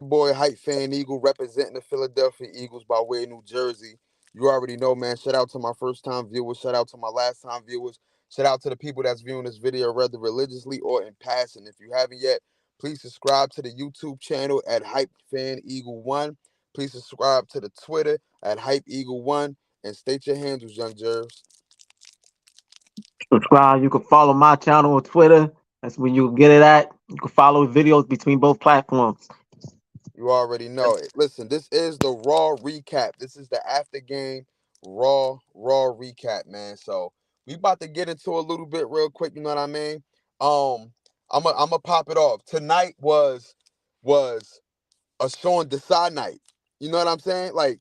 boy Hype Fan Eagle representing the Philadelphia Eagles by way of New Jersey. You already know, man. Shout out to my first time viewers. Shout out to my last time viewers. Shout out to the people that's viewing this video, whether religiously or in passing. If you haven't yet, please subscribe to the YouTube channel at Hype Fan Eagle One. Please subscribe to the Twitter at Hype Eagle One and state your handles, Young Jervs. Subscribe. You can follow my channel on Twitter. That's where you get it at. You can follow videos between both platforms. You already know it. Listen, this is the Raw recap. This is the after game Raw recap, man. So we about to get into a little bit real quick. You know what I mean? I'm gonna pop it off. Tonight was a Sean Desai night. You know what I'm saying? Like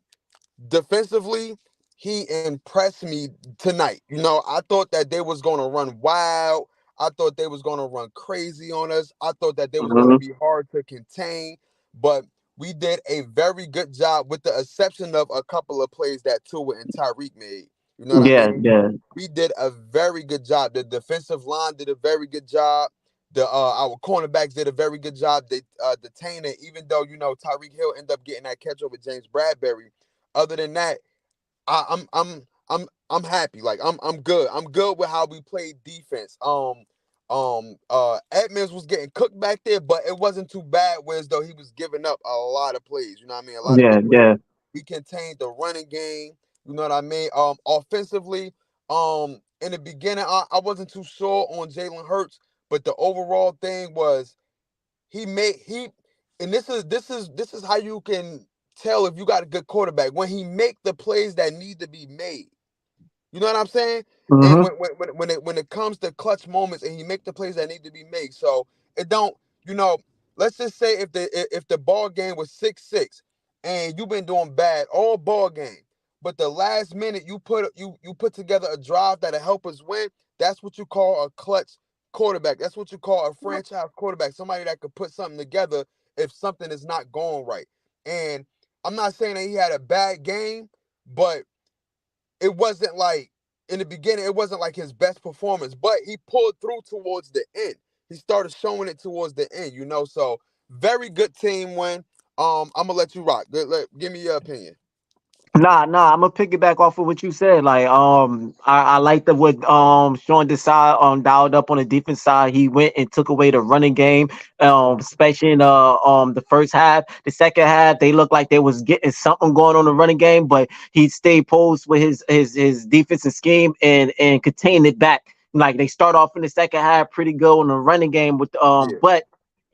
defensively, he impressed me tonight. You know, I thought that they was gonna run wild. I thought they was gonna run crazy on us. I thought that they was gonna Hmm. be hard to contain, but we did a very good job, with the exception of a couple of plays that Tua and Tyreek made. You know what I Yeah, mean? yeah, We did a very good job. The defensive line did a very good job. The Our cornerbacks did a very good job. They detaining, even though Tyreek Hill ended up getting that catch over James Bradbury. Other than that, I'm happy. Like I'm good. I'm good with how we played defense. Edmonds was getting cooked back there, but it wasn't too bad. Whereas though he was giving up a lot of plays. You know what I mean? A lot of yeah, big plays. yeah. We contained the running game. You know what I mean? Offensively, in the beginning, I wasn't too sure on Jalen Hurts, but the overall thing was he made he and this is how you can tell if you got a good quarterback when he make the plays that need to be made. You know what I'm saying? And Hmm. when it comes to clutch moments, and he make the plays that need to be made. So it don't, you know, let's just say if the ball game was 6-6 and you've been doing bad all ball game, but the last minute you put together a drive that'll help us win. That's what you call a clutch quarterback. That's what you call a franchise quarterback. Somebody that could put something together if something is not going right. And I'm not saying that he had a bad game, but it wasn't like in the beginning, it wasn't like his best performance, but he pulled through towards the end. He started showing it towards the end. So very good team win. I'm gonna let you rock. Give me your opinion. Nah. I'm gonna piggyback off of what you said. Like, I like the what Sean Desai dialed up on the defense side. He went and took away the running game, especially in the first half. The second half, they looked like they was getting something going on the running game, but he stayed posed with his defensive scheme and contained it back. Like they start off in the second half pretty good on the running game with Yeah, but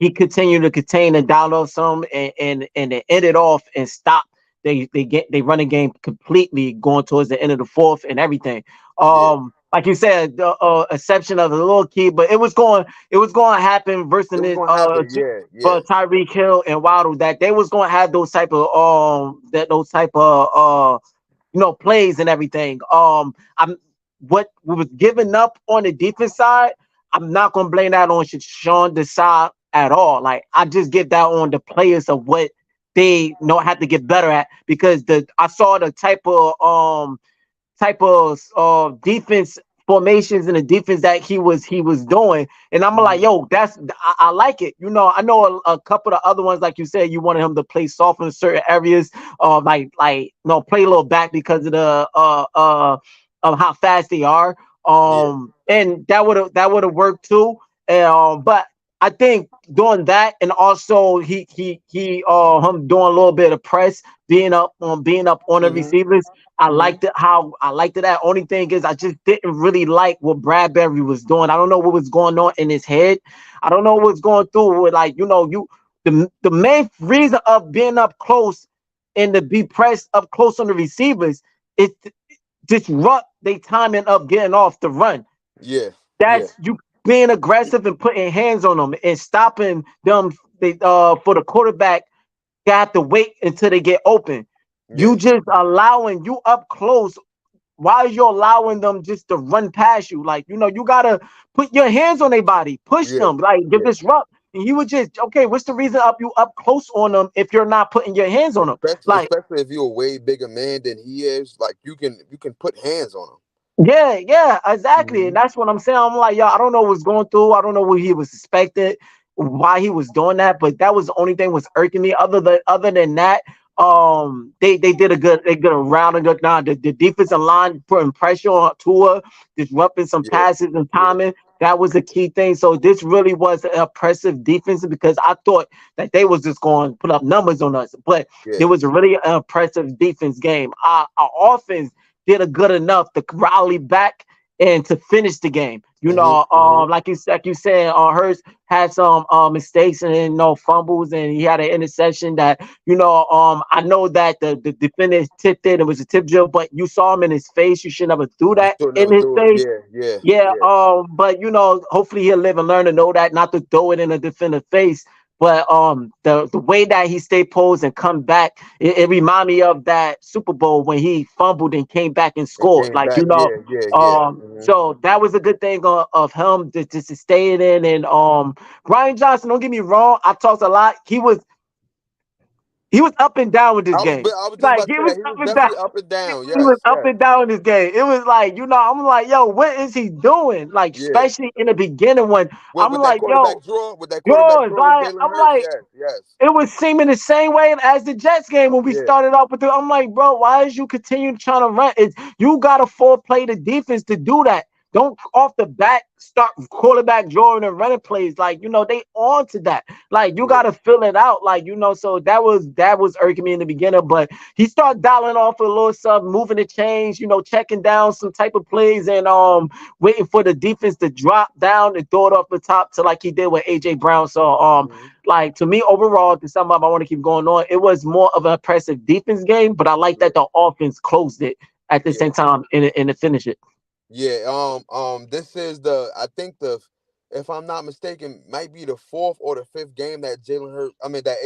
he continued to contain and dial up some and then end it off and stop they run a game completely going towards the end of the fourth and everything. yeah. Like you said, the exception of the little key, but it was going to happen It versus was this, gonna happen. Yeah, yeah, for Tyreek Hill and Waddle, that they was going to have those type of those type of plays and everything. I'm what we was giving up on the defense side. I'm not gonna blame that on Sean Desai at all. Like I just give that on the players of what they know have to get better at, because the I saw the type of defense formations and the defense that he was doing, and I'm like, hmm yo, I like it. I know a couple of other ones, like you said, you wanted him to play soft in certain areas, like play a little back because of the of how fast they are, yeah, and that would have worked too. But I think doing that, and also he him doing a little bit of press, being up on the hmm receivers. I hmm liked it how I liked it. That only thing is I just didn't really like what Bradbury was doing. I don't know what was going on in his head. I don't know what's going through with, like, the main reason of being up close and to be pressed up close on the receivers is to disrupt they timing of getting off the run. yeah, yeah, That's you being aggressive and putting hands on them and stopping them. They For the quarterback, they have to wait until they get open. You yeah, just allowing you up close. Why are you allowing them just to run past you? Like, you gotta put your hands on their body, push yeah, them, like give yeah. disrupt. And he would just, okay, what's the reason up you up close on them if you're not putting your hands on them? Especially, Like, especially if you're a way bigger man than he is, like you can put hands on yeah, exactly. And him. that's what I'm saying. I'm like, yo, I don't know what's going through. I don't know what he was suspected. why he was doing that, but that was the only thing was irking me. Other than that, they did a good they did a round and good. Now the defensive line putting pressure on Tua, disrupting some Yeah, passes and yeah, timing. That was the key thing. So this really was an oppressive defense because I thought that they was just going to put up numbers on us, but it yeah. was a really an impressive defense game. Our offense did a good enough to rally back and to finish the game. Hmm, hmm. Like you said, Hurst had some mistakes and fumbles, and he had an interception that I know that the defender tipped it. It was a tip drill, but you saw him in his face. You should never do You that still in never his do it. face. Yeah, yeah, Yeah, yeah, but hopefully he'll live and learn to know that not to throw it in a defender's face. But the way that he stayed posed and come back, it reminded me of that Super Bowl when he fumbled and came back and and scored. came Like back. Yeah, yeah, yeah. Hmm. so that was a good thing of him to stay it in. And Brian Johnson, don't get me wrong, I talked a lot. He was up and down with this game. I was just Like about to he say was that he up was and down. definitely up and down. He was Yes, up yes, and down in this game. It was like, I'm like, yo, what is he doing? Like, yeah. especially in the beginning when I'm With that like, yo, quarterback draw, with that quarterback yours. draw with Like, Jalen I'm Hurts. like, Yes, yes, it was seeming the same way as the Jets game when we yeah, started off with I'm like, bro, why is you continue trying to run? You got to full play the defense to do that. Don't off the bat start quarterback drawing and running plays. Like, they on to that. Like, you yeah, gotta fill it out. Like, so that was irking me in the beginning, but he started dialing off a little something, moving the chains, checking down some type of plays and waiting for the defense to drop down and throw it off the top to like he did with AJ Brown. So hmm, like to me overall, to sum up, I want to keep going on. It was more of an impressive defense game, but I like yeah, that the offense closed it at the yeah. same time and to finish it. Yeah, this is I think if I'm not mistaken, might be the fourth or the fifth game that Jalen Hurts, I mean that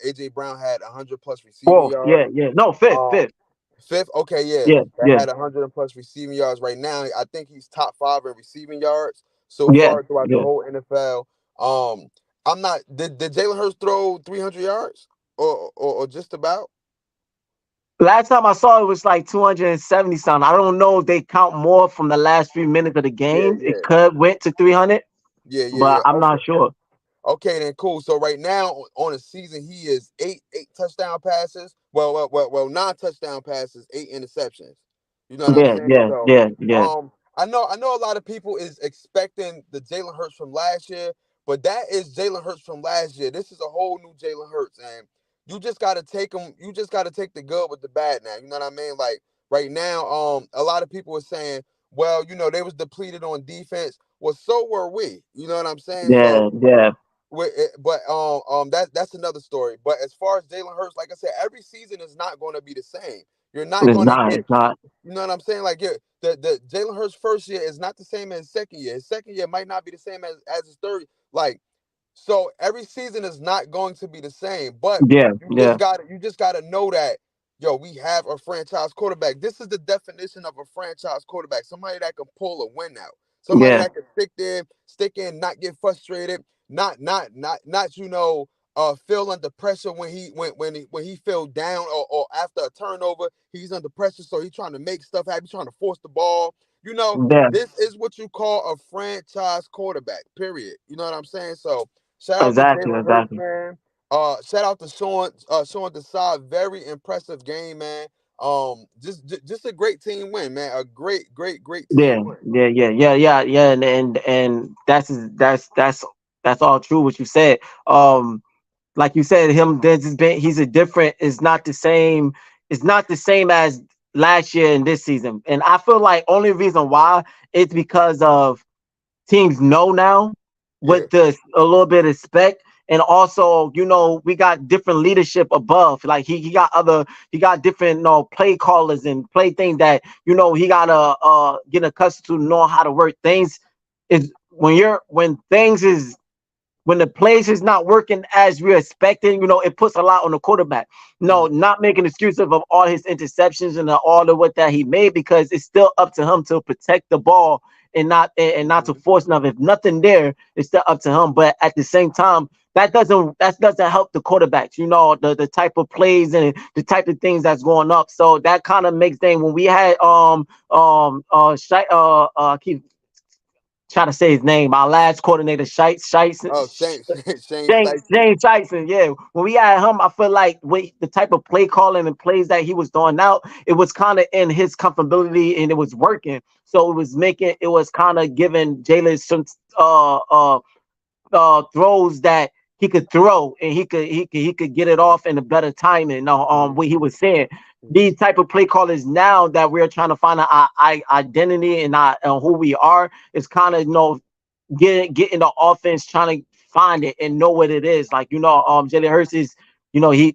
AJ Brown had 100 plus receiving Fourth, yards. yeah, yeah. No, fifth, Um, fifth. fifth, okay, yeah, Yeah, that yeah, had 100 plus receiving yards right now. I think he's top five in receiving yards so yeah, far throughout the yeah. whole NFL. Um, I'm not. Did Jalen Hurts throw 300 yards or just about? Last time I saw it was like 270 something. I don't know if they count more from the last few minutes of the Yeah, game. It yeah, could went to 300, yeah, yeah, but yeah. I'm Okay. not sure. Okay, then cool. So right now on the season, he is eight touchdown passes. Well, non-touchdown passes, eight interceptions. You know what I'm Yeah, saying? yeah, So, yeah, yeah. I know a lot of people is expecting the Jalen Hurts from last year, but that is Jalen Hurts from last year. This is a whole new Jalen Hurts, and you just got to take him. You just got to take the good with the bad now. You know what I mean? Like right now, a lot of people are saying, well, they was depleted on defense. Well, so were we. You know what I'm saying? So Yeah, yeah. but that's another story. But as far as Jalen Hurts, like I said, every season is not going to be the same. You're not It's going to not. get, It's not. you know what I'm saying? Like the Jalen Hurts first year is not the same as his second year. His second year might not be the same as his third. Like so, every season is not going to be the same. But Yeah, yeah, you just gotta know that. Yo, we have a franchise quarterback. This is the definition of a franchise quarterback. Somebody that can pull a win out. Somebody yeah. that can stick in, not get frustrated, not feel under pressure when he feel down or after a turnover, he's under pressure, so he's trying to make stuff happen, he's trying to force the ball. Yeah. This is what you call a franchise quarterback, period. You know what I'm saying? So shout out to Exactly, Jalen Hurts, exactly. man. Shout out to Sean Desai. Very impressive game, man. Just a great team win, man. A great Yeah, team win. yeah, yeah, yeah, yeah, yeah, and that's all true what you said. Like you said, he's a different. It's not the same. It's not the same as last year and this season. And I feel like only reason why it's because of teams know now Yeah. with the a little bit of spec. And also, we got different leadership above. Like he got different, play callers and play things that, he gotta get accustomed to know how to work things. Is when the plays is not working as we're expecting, it puts a lot on the quarterback. No, Mhm. not making excuses of all his interceptions and all the what that he made, because it's still up to him to protect the ball and not to Mhm. force nothing. If nothing there, it's still up to him. But at the same time, that doesn't help the quarterbacks. The type of plays and the type of things that's going up. So that kind of makes things when we had keep trying to say his name. Our last coordinator, Oh, Shane Shane Steichen. James Tyson, yeah. When we had him, I feel like with the type of play calling and plays that he was throwing out, it was kind of in his comfortability and it was working. So it was kind of giving Jalen some throws that he could throw and he could get it off in a better timing. Mhm, What he was saying. mhm. These type of play callers now that we're trying to find our identity and our, who we are is kind of getting the offense, trying to find it and know what it is. Like Jalen Hurts is,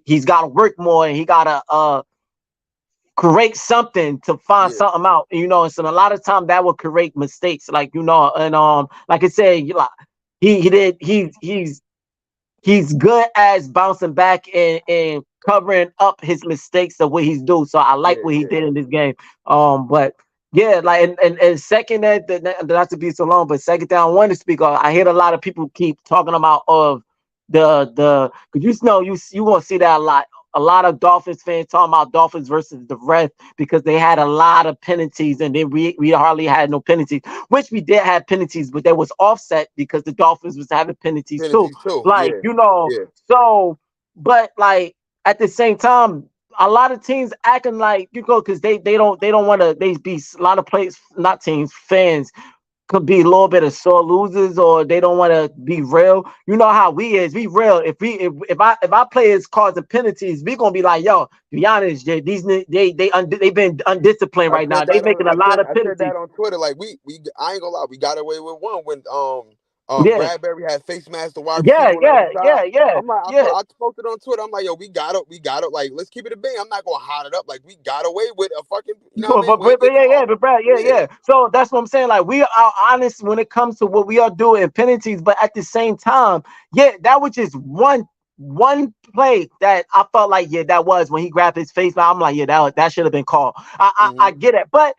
he's got to work more and he got to create something to find Yeah, something out. And so a lot of time that will create mistakes. Like and like I said, he did he's good as bouncing back and covering up his mistakes of what he's doing. So I like yeah, what he yeah. did in this game. But yeah, like and second not to be so long, but second thing I want to speak on, I hear a lot of people keep talking about of the because you won't see that a lot. A lot of Dolphins fans talking about Dolphins versus the ref because they had a lot of penalties and then we hardly had no penalties, which we did have penalties, but they was offset because the Dolphins was having penalties too. Penalties too. Like, Yeah, yeah. so, but like at the same time, a lot of teams acting like because they don't want to they be a lot of players, not teams, fans could be a little bit of sore losers or they don't want to be real. You know how we is, we real. If our players causing penalties, we gonna be like, yo, to be honest, they've been undisciplined I right now. said They that on making a lot of I said penalties. that on Twitter. Like we I ain't gonna lie, we got away with one when Yeah, Bradbury had face mask the wide yeah, receiver on the other yeah, side. yeah, yeah, I'm like yeah. I posted on Twitter. I'm like, yo, we got it. Like let's keep it a bean. I'm not gonna hot it up. Like we got away with a fucking what I mean? We ain't But get yeah, yeah, caught. but Brad, yeah, Yeah. yeah. So that's what I'm saying. Like we are honest when it comes to what we are doing in penalties, but at the same time, yeah, that was just one play that I felt like yeah, that was when he grabbed his face. I'm like, yeah, that should have been called. I Hmm. get it, but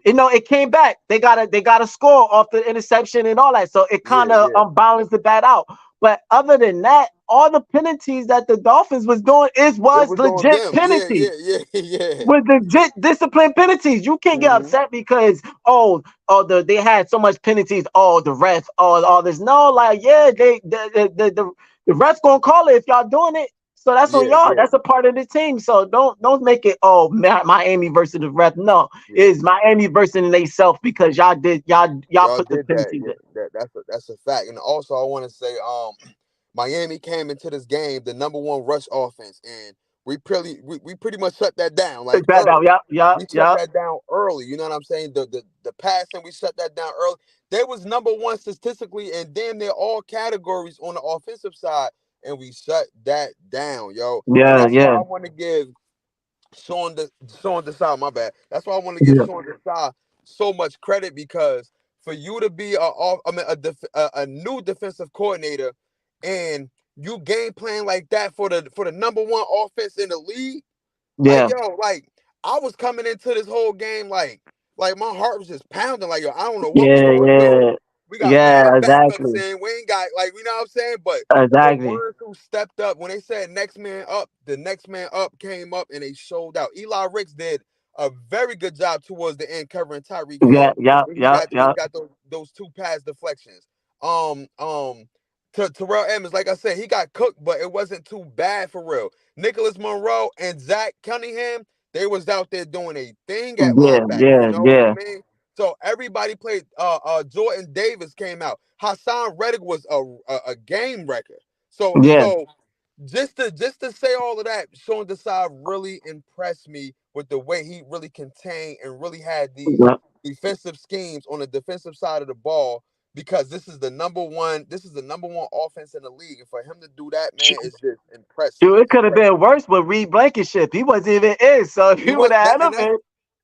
it came back. They got a score off the interception and all that. So it kind Yeah, of yeah. balanced the bat out. But other than that, all the penalties that the Dolphins was doing It was was on legit them. Yeah, penalties yeah, yeah, yeah. with legit discipline penalties. You can't get Hmm. upset because they had so much penalties. Oh, the ref, all this. No, like yeah, the refs gonna call it if y'all doing it. So that's on Yeah, y'all. yeah, That's a part of the team. So don't make it Miami versus the ref. No, yeah. it's Miami versus themselves because y'all Y'all put the did that. penalties Yeah, in. that's a fact. And also, I want to say, Miami came into this game the number one rush offense, and we pretty much shut that down like It's bad now. early. Yeah, yeah, We shut yeah, that down early. You know what I'm saying? The passing, we shut that down early. They was number one statistically and damn near all categories on the offensive side, and we shut that down, yo. And yeah, that's why yeah, I want to give Sean Desai, my bad. That's why I want to give yeah, Sean Desai so much credit because for you to be a new defensive coordinator and you game plan like that for the number one offense in the league, like yeah, yo, like I was coming into this whole game like my heart was just pounding. Like yo, I don't know what we yeah, gonna do. yeah, We got yeah. mad backups Exactly, in. We ain't got like you know what I'm saying. But the exactly. ones who stepped up when they said next man up, the next man up came up and they showed out. Eli Ricks did a very good job towards the end covering Tyreek Yeah, Hill yeah, yeah, when yeah. he got those two pass deflections. Um um. To Terrell Edmonds, like I said, he got cooked, but it wasn't too bad for real. Nicholas Monroe and Zach Cunningham, they was out there doing a thing at Yeah, linebacker. You yeah, know what yeah, I mean? So everybody played. Jordan Davis came out. Hassan Reddick was a game wrecker. So yeah, so just to say all of that, Sean Desai really impressed me with the way he really contained and really had these yeah. defensive schemes on the defensive side of the ball because this is the number one offense in the league. And for him to do that, man, Shoot, is just impressive. it It's could have impressive. been worse with Reed Blankenship. He wasn't even in. So if He he would was have that had him in,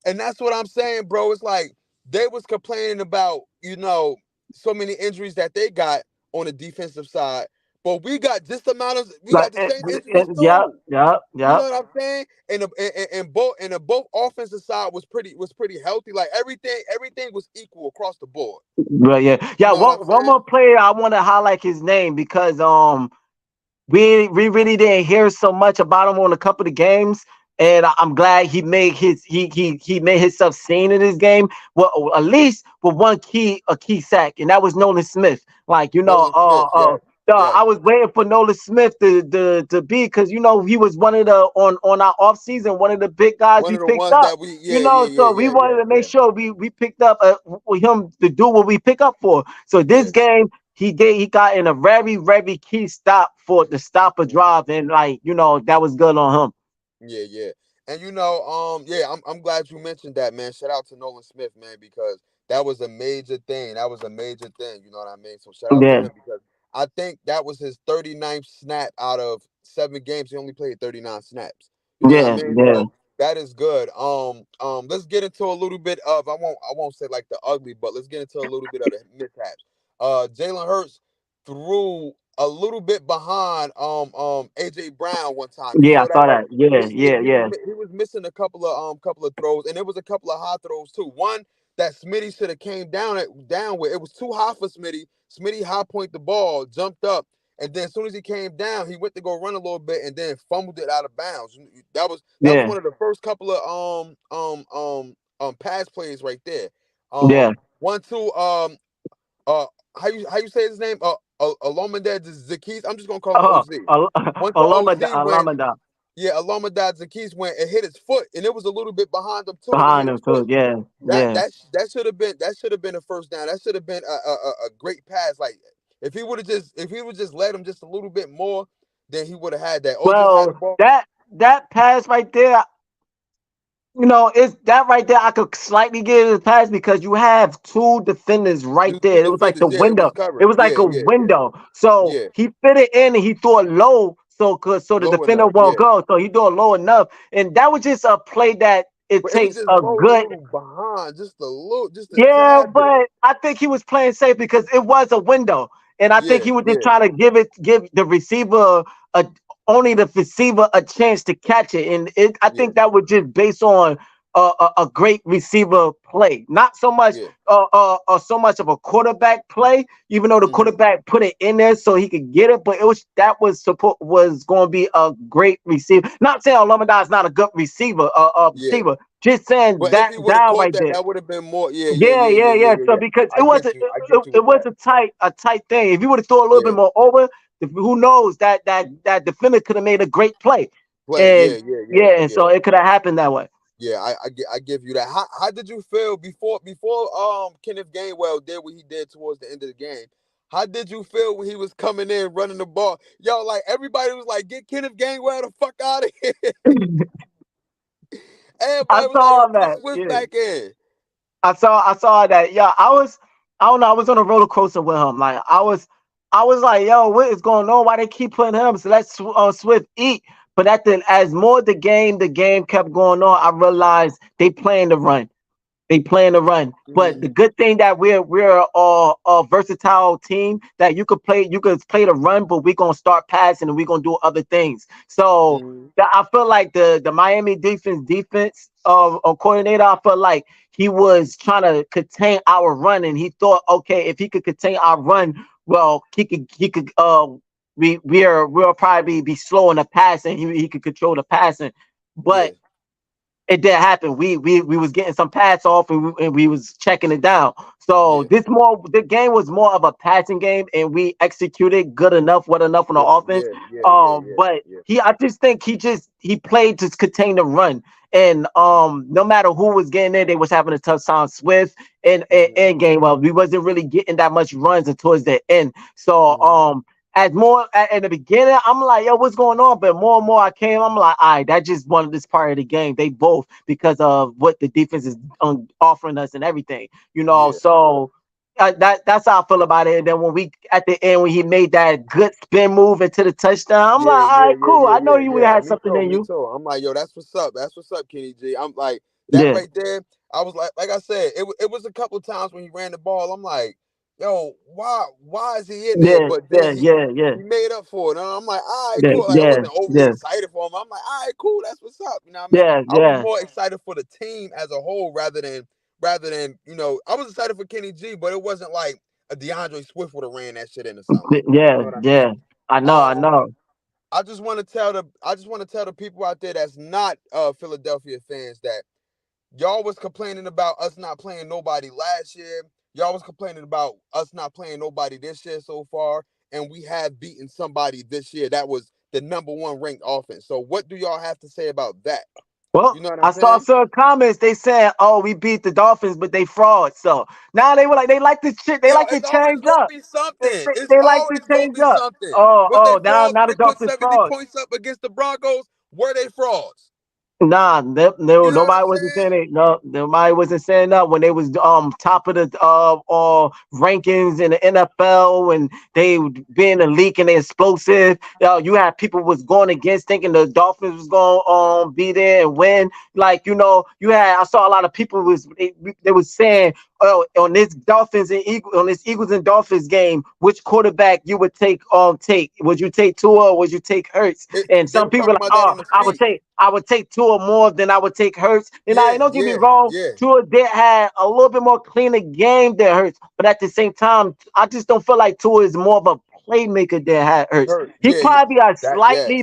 and that's what I'm saying, bro. It's like they was complaining about, so many injuries that they got on the defensive side, but we like, got the same injuries yeah, too. yeah, You yeah, know what I'm saying? And both offensive side was pretty healthy. Like everything was equal across the board. but yeah, You yeah. know what I'm One saying? more player I want to highlight his name because we really didn't hear so much about him on a couple of games. and I'm glad he made he made himself seen in this game. Well, at least with one key sack, and that was Nolan Smith. Like Nolan Smith, yes, I yes. was waiting for Nolan Smith to be, because he was one of the on our off season, one of the big guys One we of the picked ones up. that we, yeah, yeah, yeah, So we yeah, yeah, wanted to make yeah, sure we picked up with him to do what we pick up for. So this yeah. game, he got in a very very key stop for the stop a Mhm. drive, and like that was good on him. Yeah, yeah. And yeah, I'm glad you mentioned that, man. Shout out to Nolan Smith, man, because that was a major thing. That was a major thing. You know what I mean? So shout out to Yeah, him because I think that was his 39th snap out of 7 games. He only played 39 snaps. You know what I yeah, mean? yeah, But that is good. Let's get into a little bit of I won't say like the ugly, but let's get into a little bit of the mishaps. Jalen Hurts threw a little bit behind AJ Brown one time. You yeah. I saw that? saw that. Yeah, yeah, yeah, He was missing a couple of throws, and it was a couple of high throws too. One that Smitty should have came down with. It was too high for Smitty. Smitty high point the ball, jumped up, and then as soon as he came down, he went to go run a little bit and then fumbled it out of bounds. That was yeah, one of the first couple of pass plays right there. yeah. 1 2 uh how you say his name? Alomade Zakis. I'm just gonna call him Oh, OZ. One to Alameda, OZ when Alameda Alomade Zakis when it hit his foot and it was a little bit behind him too, and it hit behind his him foot. too. Yeah, That yeah. that that should have been a first down. That should have been a great pass. Like if he would just let him just a little bit more, then he would have had that. Or just had the Well, ball. that pass right there, it's that right there. I could slightly give it a pass because you have two defenders right Two there. It was like the defenders. Yeah, it was window. It covered. was like Yeah, a yeah, yeah, window. So yeah. he fit it in and he threw it low, so the Low defender enough. won't Yeah. go. So he threw it low enough, and that was just a play that it But it was takes just a low and a good. little behind, just a Yeah, tad bit. but I think he was playing safe because it was a window, and I think Yeah, he was just yeah, trying to give the receiver a only the receiver a chance to catch it, and I yeah, think that was just based on a great receiver play, not yeah. so much of a quarterback play. Even though the Hmm. quarterback put it in there so he could get it, but was going to be a great receiver. Not saying Olomide is not a good Yeah. receiver, just saying But if that he would have down caught right that, there. that would have been more. Yeah, yeah, Yeah, yeah, yeah, yeah, yeah, yeah. yeah, So yeah. because I get you. I get you it with was that. a tight thing. If you would have thrown a little bit Yeah. more over, who knows that defender could have made a great play, Play. and Yeah, yeah, yeah, yeah, and yeah. so it could have happened that way. Yeah, I give you that. How did you feel before Kenneth Gainwell did what he did towards the end of the game? How did you feel when he was coming in running the ball? Yo, like everybody was like, get Kenneth Gainwell the fuck out of here. I Everybody was like, yo, saw put that. Swift Yeah, back in. I saw that. Yeah, I don't know. I was on a roller coaster with him. Like I was like, yo, what is going on? Why they keep putting him? So let Swift eat. But as more the game kept going on, I realized they playing the run. They plan to run. But Hmm. the good thing that we're a versatile team that you could play the run, but we're gonna start passing and we're gonna do other things. So Hmm. I feel like the Miami defense coordinator, I feel like he was trying to contain our run, and he thought, okay, if he could contain our run, well, he could we'll probably be slow in the passing. He could control the passing, Yeah, but it did happen. We was getting some pass off, and we was checking it down. So yeah, the game was more of a passing game, and we executed good enough, well enough on the good. offense. Yeah, yeah, yeah, yeah, But yeah. I just think he played to contain the run, and no matter who was getting there, they was having a tough time. Swift Hmm. and Gainwell, we wasn't really getting that much runs towards the end. So Hmm. as more at the beginning, I'm like, yo, what's going on? But more and more I came, I'm like, all right, that just one of this part of the game. They both because of what the defense is offering us and everything, Yeah, So that's how I feel about it. And then when we at the end when he made that good spin move into the touchdown, I'm yeah, like, all yeah, right, yeah, cool. yeah, I know yeah, you yeah. had Me something too, in me you. too. I'm like, yo, that's what's up. That's what's up, Kenny G. I'm like that Yeah, right there. I was like I said, it was a couple of times when he ran the ball. I'm like, yo, why is he in there? yeah, But then yeah, yeah, yeah, he made up for it. And I'm like, all right, yeah, cool. Like I yeah, wasn't overly yeah, excited for him. I'm like, all right, cool. That's what's up. You know what I mean? yeah, I was yeah. more excited for the team as a whole rather than I was excited for Kenny G, but it wasn't like a DeAndre Swift would have ran that shit in or something like that. You Yeah, know what I mean? yeah. I know, I Um, know. I just want to tell the people out there that's not Philadelphia fans that y'all was complaining about us not playing nobody last year. Y'all was complaining about us not playing nobody this year so far, and we have beaten somebody this year that was the number one ranked offense. So what do y'all have to say about that? Well, You know what I'm I saw saying? some comments. They said, "Oh, we beat the Dolphins, but they fraud." So now they were like, they like to shit. They Yo, like to it's always change gonna up. be They, something. they, It's they like to always gonna change be up. something. Oh, Was they oh, now frauds now when the they put Dolphins 70 fraud. points up against the Broncos? Were they frauds? Nah, You know what I'm nobody wasn't saying saying? it. No, nobody wasn't saying that when they was top of the rankings in the NFL and they being a leak and they explosive. You had people was going against thinking the Dolphins was going to be there and win. Like you had I saw a lot of people they was saying, oh, on this Eagles and Dolphins game, which quarterback you would take? Would you take Tua or would you take Hurts? And They some were people were talking like, about that oh, on the I would street. take Tua more than I would take Hurts. And I Yeah, don't get me yeah, wrong, yeah. Tua did have a little bit more cleaner game than Hurts, but at the same time, I just don't feel like Tua is more of a playmaker than had Hurts. Hurt. He Yeah, yeah. probably a That yes.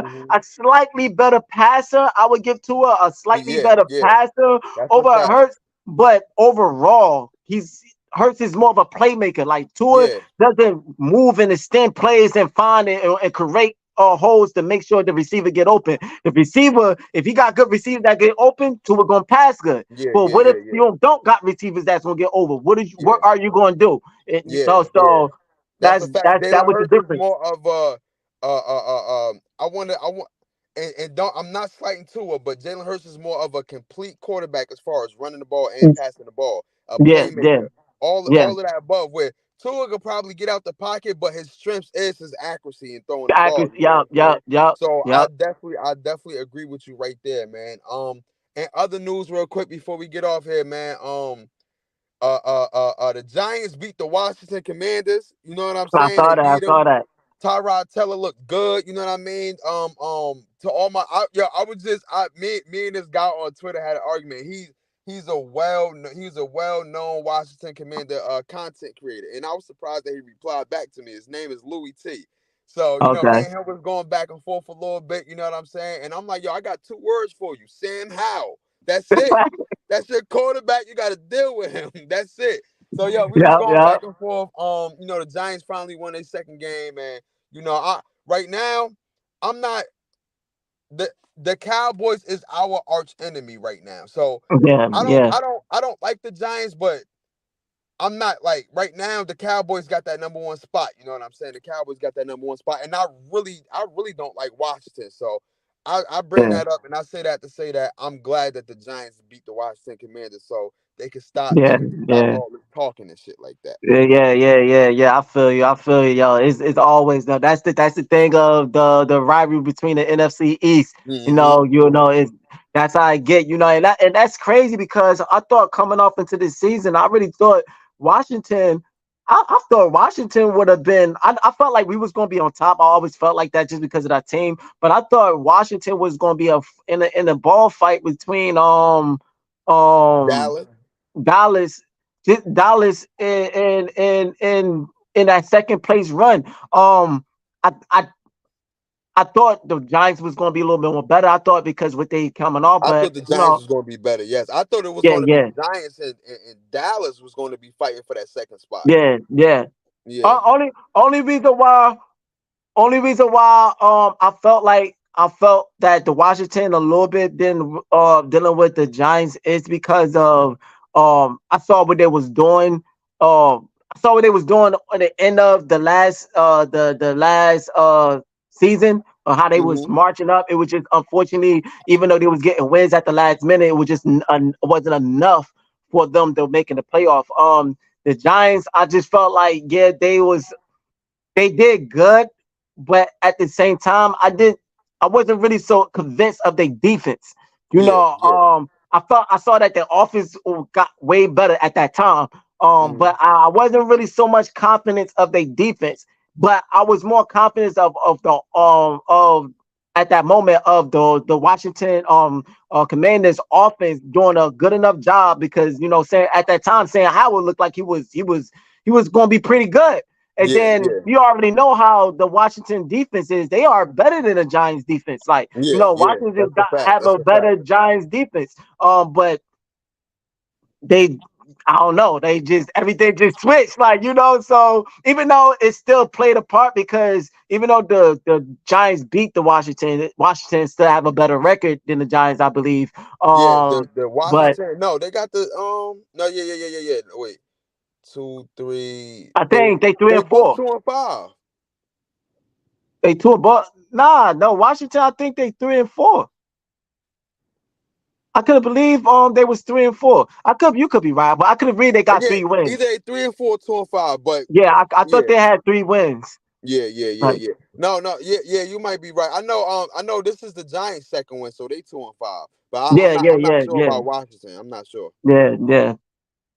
Hmm. slightly better passer. I would give Tua a slightly Yeah, better yeah. passer That's a over fact. Hurts, but overall, he's Hurts is more of a playmaker. Like Tua Yeah, doesn't move and extend plays and find and create holes to make sure the receiver get open. The receiver, if he got good receivers that get open, Tua gonna pass good. yeah, But yeah, what yeah, if yeah, you don't got receivers that's gonna get over? What yeah, are you gonna do? yeah, yeah. So That's a fact. that Jalen was the Hurts is difference. more of a I want and don't I'm not slighting Tua, but Jalen Hurts is more of a complete quarterback as far as running the ball and passing the ball, a Yeah, yeah, playmaker, yeah. all of that above. Where Tua could probably get out the pocket, but his strength is his accuracy in throwing the ball. Accuracy. You know what Yep, I'm saying? yep, yep, So yep. I definitely agree with you right there, man. And other news, real quick before we get off here, man. The Giants beat the Washington Commanders. You know what I'm I saying? saw They that. I beat them. saw that. Tyrod Taylor looked good. You know what I mean? To all my, I was just, me and this guy on Twitter had an argument. He's a well known Washington Commander content creator, and I was surprised that he replied back to me. His name is Louis T. So me Okay. and him was going back and forth a little bit. You know what I'm saying? And I'm like, yo, I got two words for you, Sam Howell. That's it. That's your quarterback. You got to deal with him. That's it. So we was Yep, going yep. back and forth. The Giants finally won their second game, and I right now, I'm not the Cowboys is our arch enemy right now. So Yeah, yeah, I don't like the Giants, but I'm not like right now. The Cowboys got that number one spot. You know what I'm saying? The Cowboys got that number one spot, and I really don't like Washington. So I bring yeah, that up, and I say that to say that I'm glad that the Giants beat the Washington Commanders, so yeah, we can stop yeah. all this talking and shit like that. Yeah, yeah, yeah, yeah, yeah. I feel you. I feel you, yo. It's always no. That's the thing of the rivalry between the NFC East. Hmm. It's that's how I get. And that's crazy because I thought coming off into this season, I really thought Washington. I thought Washington would have been. I felt like we was going to be on top. I always felt like that just because of that team. But I thought Washington was going to be in a ball fight between um Dallas. Dallas, Dallas in that second place run. I I I thought the Giants was going to be a little bit more better. I thought because what they coming off, I but thought the Giants was going to be better. Yes, I thought it was yeah, going to be yeah, the Giants and Dallas was going to be fighting for that second spot. yeah, yeah. Yeah. Uh, only only reason why I felt that the Washington a little bit then dealing with the Giants is because of I saw what they was doing. I saw what they was doing on the end of the last season, or how they was Hmm. marching up. It was just unfortunately, even though they was getting wins at the last minute, it was just wasn't enough for them to making the playoff. The Giants, I just felt like they did good, but at the same time, I wasn't really so convinced of their defense. Yeah. Yeah. I saw that their offense got way better at that time. Hmm. But I wasn't really so much confidence of their defense, but I was more confident of the of at that moment of the Washington Commanders offense doing a good enough job because saying at that time saying Howard looked like he was going to be pretty good. And Yeah, then yeah, you already know how the Washington defense is. They are better than the Giants defense. Like, yeah, yeah. Washington That's a fact. have That's a a fact. better Giants defense. But they, I don't know, they just everything just switched. Like, so even though it still played a part, because even though the Giants beat the Washington still have a better record than the Giants, I believe. Yeah, the But Washington. No, they got the no, yeah. Wait, two, three. I They think they three they and both four. 2-5. They two, but nah, no, Washington. I think they 3 and 4. I could believe they was 3 and 4. You could be right, but I could read they got Yeah, 3 wins. either 3-4, 2-5. But Yeah, I thought yeah, they had 3 wins. Like, yeah. No, yeah. You might be right. I know. This is the Giants' second win, so they 2-5. But yeah, yeah, I'm not yeah, sure yeah, about Washington. I'm not sure. yeah, yeah.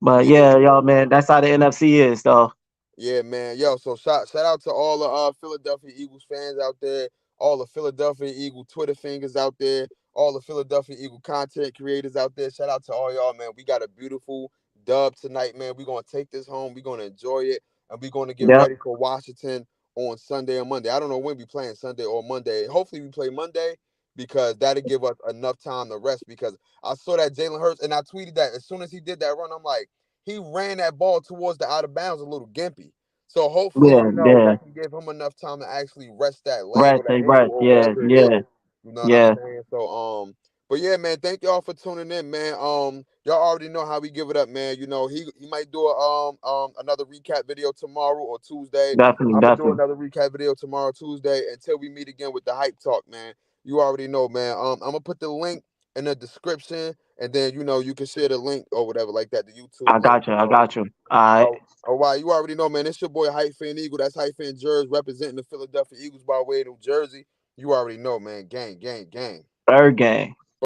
But Yeah, yeah, y'all, man, that's how the NFC is, though. yeah, man. Yo, so shout out to all the Philadelphia Eagles fans out there, all the Philadelphia Eagle Twitter fingers out there, all the Philadelphia Eagle content creators out there. Shout out to all y'all, man. We got a beautiful dub tonight, man. We're gonna take this home. We're gonna enjoy it, and we're gonna get Yep. ready for Washington on Sunday and Monday. I don't know when we playing Sunday or Monday. Hopefully we play Monday because that'll give us enough time to rest. Because I saw that Jalen Hurts, and I tweeted that as soon as he did that run, I'm like, he ran that ball towards the out of bounds a little gimpy. So hopefully, Yeah, yeah. that can give him enough time to actually rest that leg or Rest, that they ankle rest. or Yeah, whatever it is. yeah, You know what I'm yeah. saying? So but yeah, man, thank y'all for tuning in, man. Y'all already know how we give it up, man. He might do a another recap video tomorrow or Tuesday. Definitely, I'm gonna do definitely. another recap video tomorrow, Tuesday, until we meet again with the hype talk, man. You already know, man. I'm gonna put the link in the description, and then you can share the link or whatever like that, the YouTube I link. got you. I got you. All right. Oh, wow, you already know, man. It's your boy Hype Fan Eagle. That's Hype Fan Jers representing the Philadelphia Eagles by way of New Jersey. You already know, man. Gang, gang, gang. Third game.